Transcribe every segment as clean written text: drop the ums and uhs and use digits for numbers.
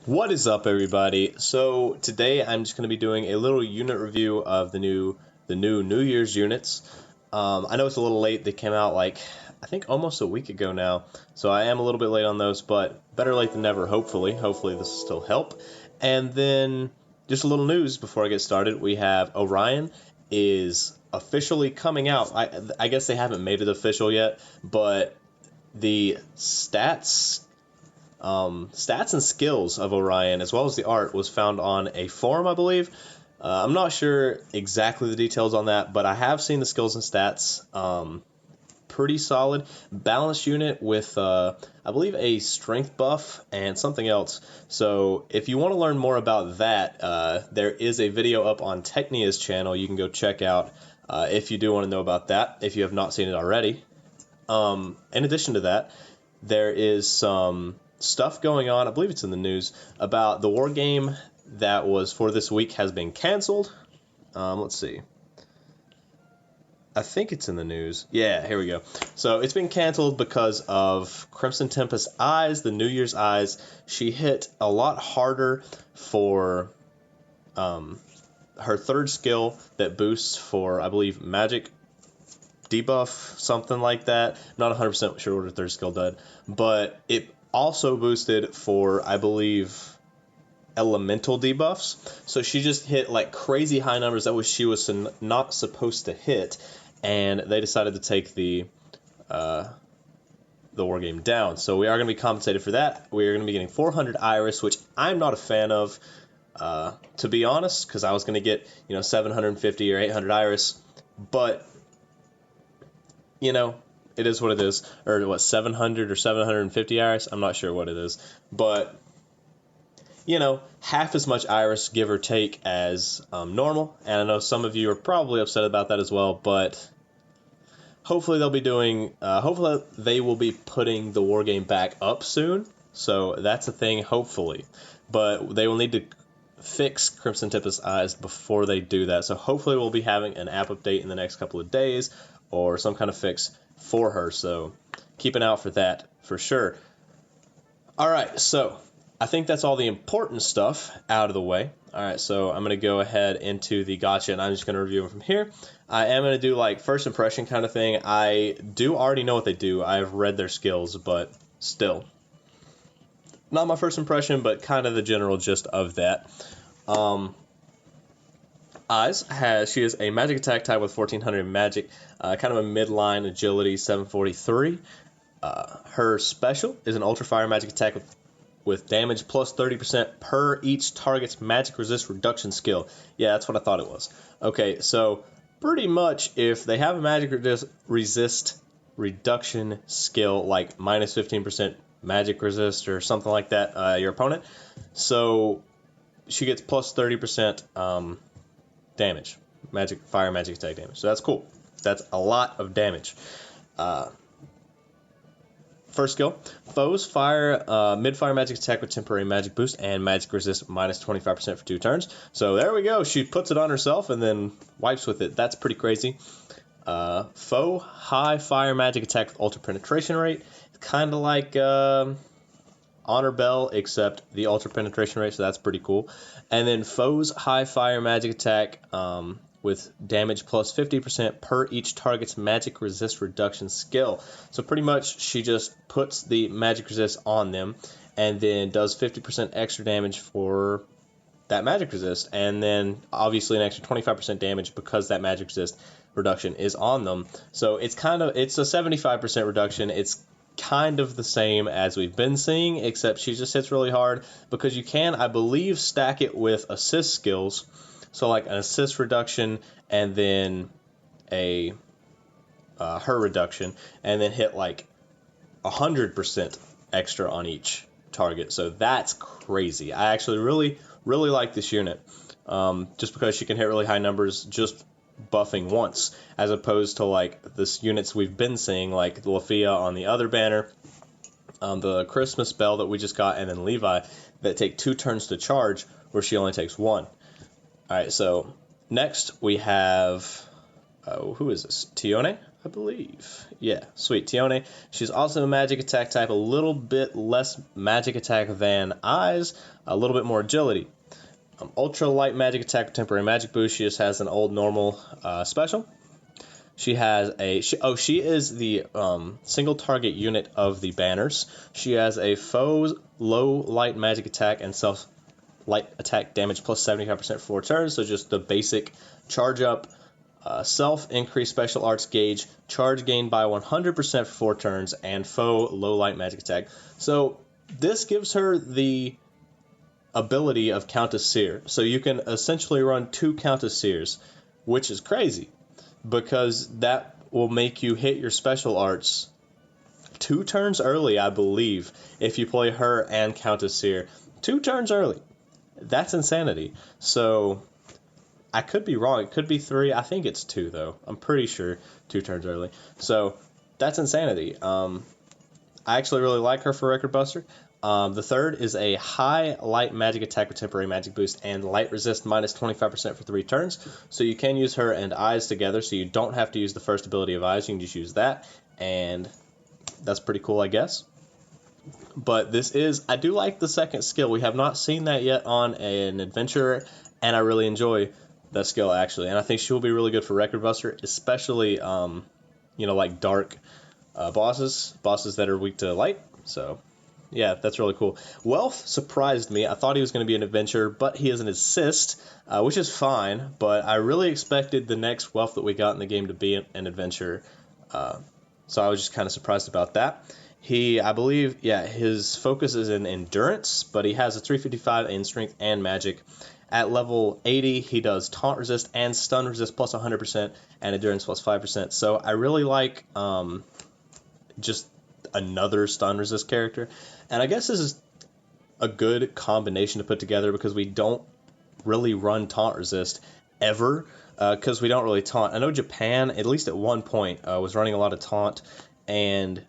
What is up, everybody? So today I'm just going to be doing a little unit review of the new New Year's units. I know it's a little late. They came out like I think almost a week ago now, so I am a little bit late on those, but better late than never. Hopefully this will still help. And then just a little news before I get started. We have Orion is officially coming out. I guess they haven't made it official yet, but the stats and skills of Orion, as well as the art, was found on a forum, I believe. I'm not sure exactly the details on that, but I have seen the skills and stats. Pretty solid. Balanced unit with, I believe, a strength buff and something else. So if you want to learn more about that, there is a video up on Technia's channel you can go check out if you do want to know about that, if you have not seen it already. In addition to that, there is some stuff going on, I believe it's in the news, about the war game that was for this week has been canceled. Let's see. I think it's in the news. Yeah, here we go. So it's been canceled because of Crimson Tempest's eyes, the New Year's eyes. She hit a lot harder for her third skill that boosts for, I believe, magic debuff, something like that. Not 100% sure what her third skill did, but it also boosted for, I believe, elemental debuffs. So she just hit like crazy high numbers that she was not supposed to hit, and they decided to take the war game down. So we are going to be compensated for that. We are going to be getting 400 Iris, which I'm not a fan of, to be honest, because I was going to get 750 or 800 Iris, but it is what it is. Or what, 700 or 750 Iris? I'm not sure what it is. But, half as much Iris, give or take, as normal. And I know some of you are probably upset about that as well. But hopefully hopefully they will be putting the war game back up soon. So that's a thing, hopefully. But they will need to fix Crimson Tempest's eyes before they do that. So hopefully we'll be having an app update in the next couple of days, or some kind of fix for her, so keep an eye out for that for sure. Alright, so I think that's all the important stuff out of the way. Alright, so I'm going to go ahead into the gacha, and I'm just going to review them from here. I am going to do like first impression kind of thing. I do already know what they do. I've read their skills, but still. Not my first impression, but kind of the general gist of that. She is a magic attack type with 1400 magic, kind of a midline agility 743. Her special is an ultra fire magic attack with damage plus 30% per each target's magic resist reduction skill. Yeah, that's what I thought it was. Okay, so pretty much if they have a magic resist reduction skill like minus 15% magic resist or something like that, your opponent, so she gets plus 30% damage, fire magic attack damage. So that's cool. That's a lot of damage. First skill, foes fire mid-fire magic attack with temporary magic boost and magic resist minus 25% for 2 turns. So there we go. She puts it on herself and then wipes with it. That's pretty crazy. Foe high fire magic attack with ultra penetration rate. Kind of like Honor Bell, except the ultra penetration rate, so that's pretty cool. And then foes high fire magic attack with damage plus 50% per each target's magic resist reduction skill. So pretty much she just puts the magic resist on them and then does 50% extra damage for that magic resist, and then obviously an extra 25% damage because that magic resist reduction is on them. So it's a 75% reduction. It's kind of the same as we've been seeing, except she just hits really hard because you can, I believe, stack it with assist skills. So like an assist reduction and then a her reduction, and then hit like 100% extra on each target. So that's crazy. I actually really like this unit, just because she can hit really high numbers just buffing once, as opposed to like this units we've been seeing, like Lafia on the other banner, the Christmas spell that we just got, and then Levi, that take 2 turns to charge, where she only takes 1. Alright, so next we have, who is this? Tione? I believe. Yeah, sweet. Tione, she's also a magic attack type, a little bit less magic attack than Eyes, a little bit more agility. Ultra light magic attack with temporary magic boost. She just has an old normal special. She has she is the single target unit of the banners. She has a foe's low light magic attack and self light attack damage plus 75% for 4 turns. So just the basic charge up, self increase special arts gauge, charge gained by 100% for 4 turns, and foe low light magic attack. So this gives her the ability of Countess Seer. So you can essentially run 2 Countess Seers, which is crazy because that will make you hit your special arts 2 turns early, I believe, if you play her and Countess Seer. 2 turns early. That's insanity. So I could be wrong. It could be 3. I think it's 2, though. I'm pretty sure 2 turns early. So that's insanity. I actually really like her for Record Buster. The third is a high light magic attack with temporary magic boost and light resist minus 25% for 3 turns. So you can use her and Eyes together, so you don't have to use the first ability of Eyes. You can just use that, and that's pretty cool, I guess. But I do like the second skill. We have not seen that yet on an adventurer, and I really enjoy that skill, actually. And I think she will be really good for Record Buster, especially, like dark bosses that are weak to light. So yeah, that's really cool. Wealth surprised me. I thought he was going to be an adventurer, but he is an assist, which is fine. But I really expected the next Wealth that we got in the game to be an adventurer. So I was just kind of surprised about that. I believe, his focus is in endurance, but he has a 355 in strength and magic. At level 80, he does taunt resist and stun resist plus 100% and endurance plus 5%. So I really like just another stun resist character. And I guess this is a good combination to put together because we don't really run taunt resist ever because we don't really taunt. I know Japan, at least at one point, was running a lot of taunt, and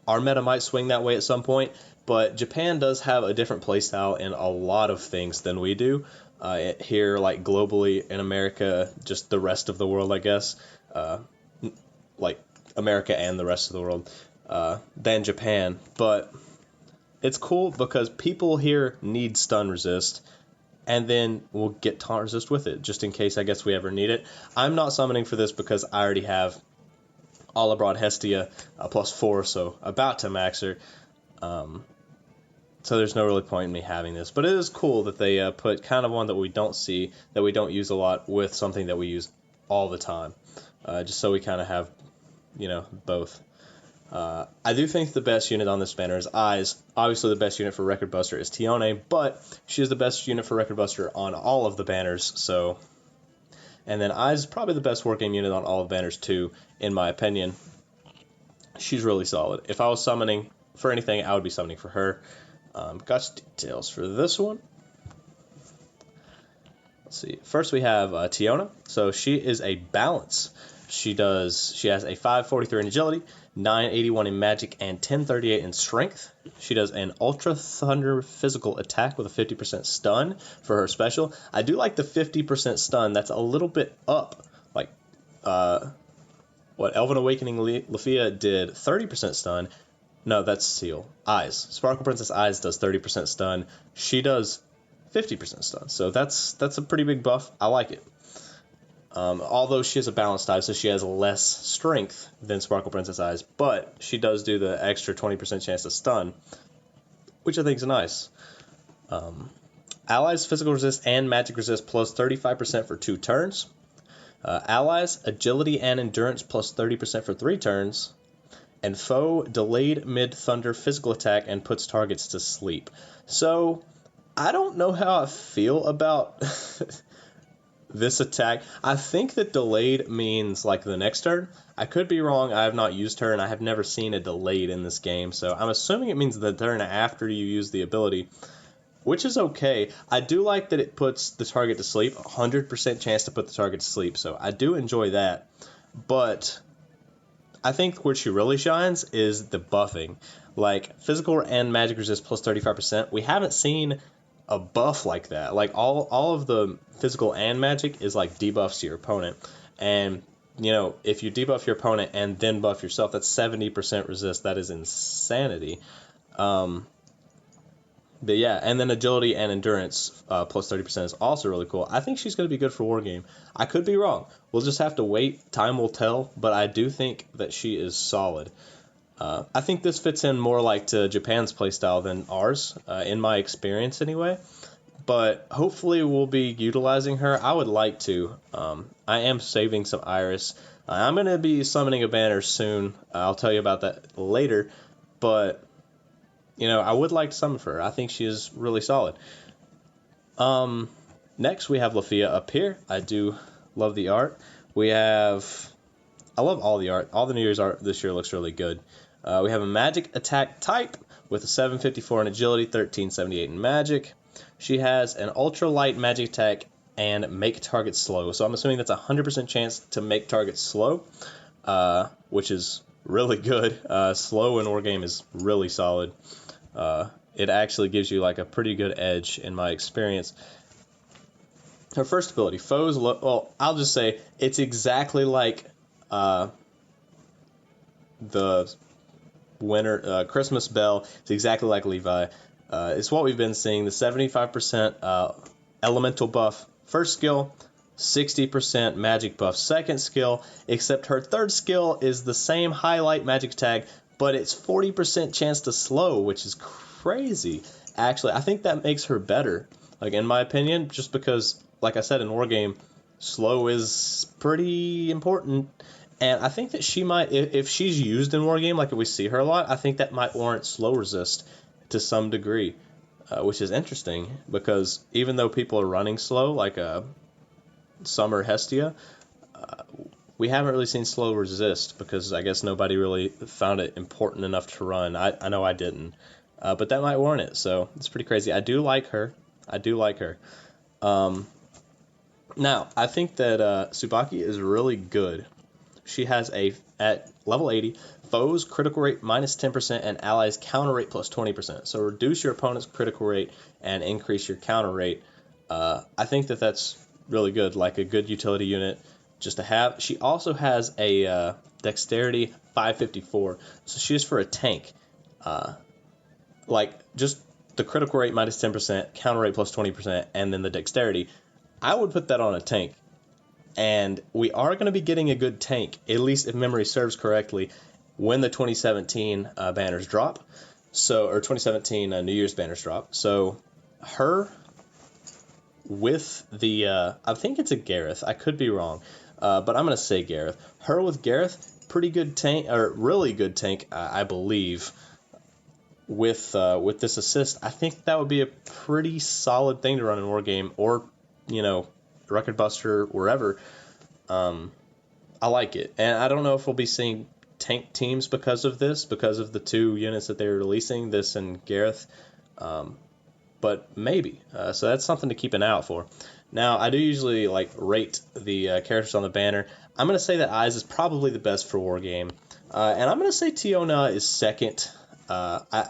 our meta might swing that way at some point, but Japan does have a different playstyle in a lot of things than we do. Here, like globally in America, just the rest of the world, I guess, like America and the rest of the world, than Japan. But it's cool because people here need stun resist, and then we'll get taunt resist with it, just in case I guess we ever need it. I'm not summoning for this because I already have All Abroad Hestia plus 4, so about to max her. So there's no really point in me having this. But it is cool that they put kind of one that we don't see, that we don't use a lot, with something that we use all the time. Just so we kind of have, both. I do think the best unit on this banner is Eyes. Obviously, the best unit for Record Buster is Tione, but she is the best unit for Record Buster on all of the banners, so... And then Eyes is probably the best working unit on all of the banners, too, in my opinion. She's really solid. If I was summoning for anything, I would be summoning for her. Got details for this one. Let's see. First, we have Tiona. So she is a balance. She has a 543 in agility, 981 in magic, and 1038 in strength. She does an Ultra Thunder physical attack with a 50% stun for her special. I do like the 50% stun. That's a little bit up. Like, Elven Awakening Lafia did 30% stun. No, that's Seal. Eyes. Sparkle Princess Eyes does 30% stun. She does 50% stun. So that's a pretty big buff. I like it. Although she has a balanced type, so she has less strength than Sparkle Princess Eyes, but she does do the extra 20% chance to stun, which I think is nice. Allies physical resist and magic resist plus 35% for 2 turns. Allies agility and endurance plus 30% for 3 turns. And foe delayed mid-thunder physical attack and puts targets to sleep. So, I don't know how I feel about this attack. I think that delayed means like the next turn. I could be wrong. I have not used her, and I have never seen a delayed in this game. So, I'm assuming it means the turn after you use the ability, which is okay. I do like that it puts the target to sleep. 100% chance to put the target to sleep. So, I do enjoy that. But I think where she really shines is the buffing. Like, physical and magic resist plus 35%. We haven't seen a buff like that. Like, all of the physical and magic is like debuffs to your opponent. And if you debuff your opponent and then buff yourself, that's 70% resist. That is insanity. But yeah, and then agility and endurance plus 30% is also really cool. I think she's going to be good for Wargame. I could be wrong. We'll just have to wait. Time will tell. But I do think that she is solid. I think this fits in more like to Japan's playstyle than ours, in my experience anyway. But hopefully we'll be utilizing her. I would like to. I am saving some Iris. I'm going to be summoning a banner soon. I'll tell you about that later. But I would like to summon for her. I think she is really solid. Next, we have Lafia up here. I do love the art. I love all the art. All the New Year's art this year looks really good. We have a magic attack type with a 754 in agility, 1378 in magic. She has an ultra light magic attack and make target slow. So I'm assuming that's a 100% chance to make target slow, which is really good. Slow in Wargame is really solid. It actually gives you like a pretty good edge in my experience. Her first ability, foes. I'll just say it's exactly like the winter Christmas Bell. It's exactly like Levi. It's what we've been seeing. The 75% elemental buff first skill, 60% magic buff second skill. Except her third skill is the same highlight magic tag, but it's 40% chance to slow, which is crazy. Actually, I think that makes her better. Like, in my opinion, just because, like I said, in Wargame, slow is pretty important. And I think that she might, if she's used in Wargame, like if we see her a lot, I think that might warrant slow resist to some degree, which is interesting because even though people are running slow, like Summer Hestia, we haven't really seen slow resist because I guess nobody really found it important enough to run. I know I didn't, but that might warrant it. So it's pretty crazy. I do like her. Now, I think that Tsubaki is really good. She has at level 80, foes critical rate minus 10% and allies counter rate plus 20%. So reduce your opponent's critical rate and increase your counter rate. I think that that's really good, like a good utility unit just to have. She also has a dexterity 554, so she's for a tank. Like just the critical rate minus 10%, counter rate plus 20%, and then the dexterity. I would put that on a tank. And we are going to be getting a good tank, at least if memory serves correctly, when the 2017 banners drop. Or 2017 New Year's banners drop. So her with the, I think it's a Gareth. I could be wrong, but I'm going to say Gareth. Her with Gareth, pretty good tank, or really good tank, I believe. With this assist, I think that would be a pretty solid thing to run in Wargame, or Record Buster, wherever. I like it, and I don't know if we'll be seeing tank teams because of this, because of the two units that they're releasing, this and Gareth, but maybe. So that's something to keep an eye out for. Now, I do usually rate the characters on the banner. I'm going to say that Eyes is probably the best for Wargame, and I'm going to say Tiona is second,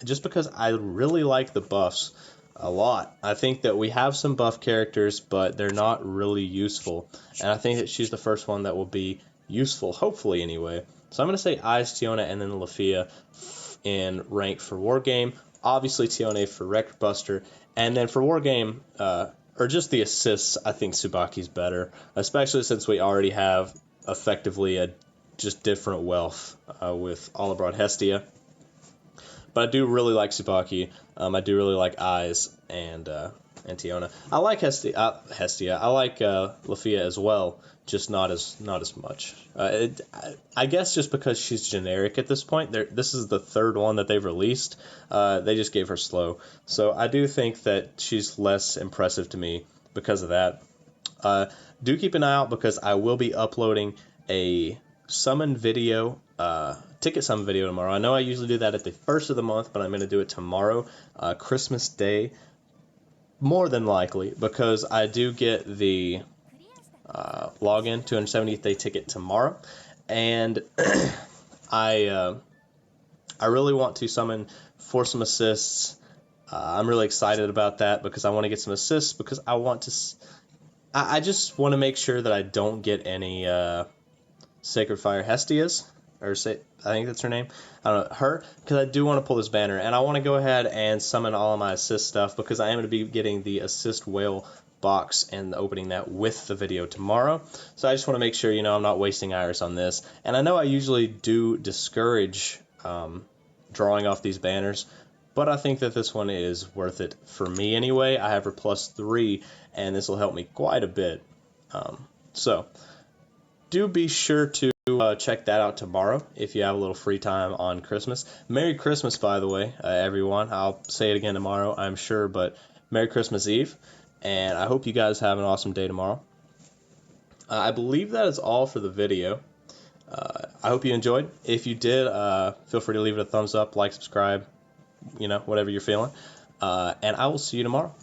just because I really like the buffs a lot. I think that we have some buff characters, but they're not really useful. And I think that she's the first one that will be useful, hopefully anyway. So I'm going to say Eyes, Tiona, and then Lafia in rank for Wargame. Obviously Tiona for Record Buster. And then for Wargame, or just the assists, I think Tsubaki's better. Especially since we already have effectively a just different wealth with All Abroad Hestia. But I do really like Tsubaki. I do really like Eyes and Tiona. I like Hestia. I like Lafia as well, just not as much. I guess just because she's generic at this point. This is the third one that they've released. They just gave her slow, so I do think that she's less impressive to me because of that. Do keep an eye out because I will be uploading a summon video. Ticket summon video tomorrow. I know I usually do that at the first of the month, but I'm going to do it tomorrow, Christmas Day, more than likely, because I do get the login 270th day ticket tomorrow, and I really want to summon for some assists. I'm really excited about that because I want to get some assists because I want to. I just want to make sure that I don't get any Sacred Fire Hestias, I think that's her name. I don't know, her, because I do want to pull this banner, and I want to go ahead and summon all of my assist stuff, because I am going to be getting the assist whale box and opening that with the video tomorrow. So I just want to make sure, I'm not wasting Iris on this. And I know I usually do discourage drawing off these banners, but I think that this one is worth it for me anyway. I have her +3, and this will help me quite a bit. So do be sure to check that out tomorrow if you have a little free time on Christmas. Merry Christmas, by the way, everyone. I'll say it again tomorrow, I'm sure, but Merry Christmas Eve, and I hope you guys have an awesome day tomorrow. I believe that is all for the video. I hope you enjoyed. If you did, feel free to leave it a thumbs up, like, subscribe, whatever you're feeling. And I will see you tomorrow.